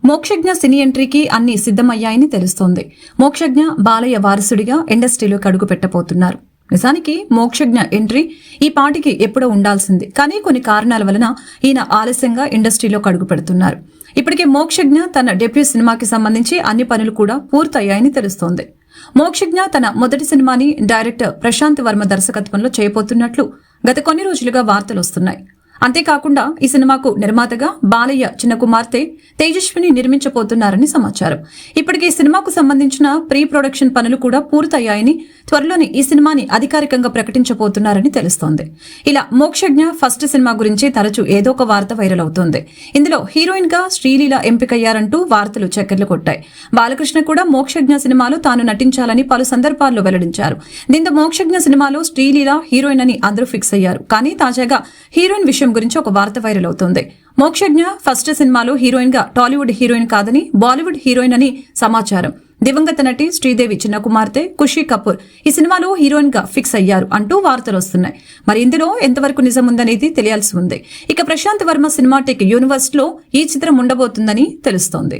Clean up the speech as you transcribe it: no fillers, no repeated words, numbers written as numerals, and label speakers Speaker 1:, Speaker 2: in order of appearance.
Speaker 1: మోక్షజ్ఞ సినీ ఎంట్రీకి అన్ని సిద్ధమయ్యాయని తెలుస్తోంది. మోక్షజ్ఞ బాలయ్య వారసుడిగా ఇండస్ట్రీలోకి అడుగు పెట్టబోతున్నారు. నిజానికి మోక్షజ్ఞ ఎంట్రీ ఈ పాటికి ఎప్పుడో ఉండాల్సింది. కానీ కొన్ని కారణాల వలన ఈయన ఆలస్యంగా ఇండస్ట్రీలోకి అడుగు పెడుతున్నారు. ఇప్పటికే మోక్షజ్ఞ తన డెబ్యూ సినిమాకి సంబంధించి అన్ని పనులు కూడా పూర్తయ్యాయని తెలుస్తోంది. మోక్షజ్ఞ తన మొదటి సినిమాని డైరెక్టర్ ప్రశాంత్ వర్మ దర్శకత్వంలో చేయబోతున్నట్లు గత కొన్ని రోజులుగా వార్తలు వస్తున్నాయి. అంతేకాకుండా ఈ సినిమాకు నిర్మాతగా బాలయ్య చిన్న కుమార్తె తేజస్విని నిర్మించబోతున్నారని సమాచారం. ఇప్పటికే ఈ సినిమాకు సంబంధించిన ప్రీ ప్రొడక్షన్ పనులు కూడా పూర్తయ్యాయని, త్వరలోనే ఈ సినిమాని అధికారికంగా ప్రకటించబోతున్నారని తెలుస్తోంది. ఇలా మోక్షజ్ఞ ఫస్ట్ సినిమా గురించి తరచూ ఏదో ఒక వార్త వైరల్ అవుతోంది. ఇందులో హీరోయిన్ గా శ్రీలీల ఎంపికయ్యారంటూ వార్తలు చక్కర్లు కొట్టాయి. బాలకృష్ణ కూడా మోక్షజ్ఞ సినిమాలో తాను నటించాలని పలు సందర్భాల్లో వెల్లడించారు. దీంతో మోక్షజ్ఞ సినిమాలో శ్రీలీల హీరోయిన్ అని అందరూ ఫిక్స్ అయ్యారు. కానీ తాజాగా హీరోయిన్ విషయం గురించి ఒక వార్త వైరల్ అవుతోంది. మోక్షజ్ఞ ఫస్ట్ సినిమాలో హీరోయిన్ గా టాలీవుడ్ హీరోయిన్ కాదని బాలీవుడ్ హీరోయిన్ అని సమాచారం. దివంగత నటి శ్రీదేవి చిన్న కుమార్తె ఖుషీ కపూర్ ఈ సినిమాలో హీరోయిన్ గా ఫిక్స్ అయ్యారు అంటూ వార్తలు వస్తున్నాయి. మరి ఇందులో ఎంతవరకు నిజం ఉందనేది తెలియాల్సి ఉంది. ఇక ప్రశాంత్ వర్మ సినిమాటిక్ యూనివర్స్ లో ఈ చిత్రం ఉండబోతుందని తెలుస్తోంది.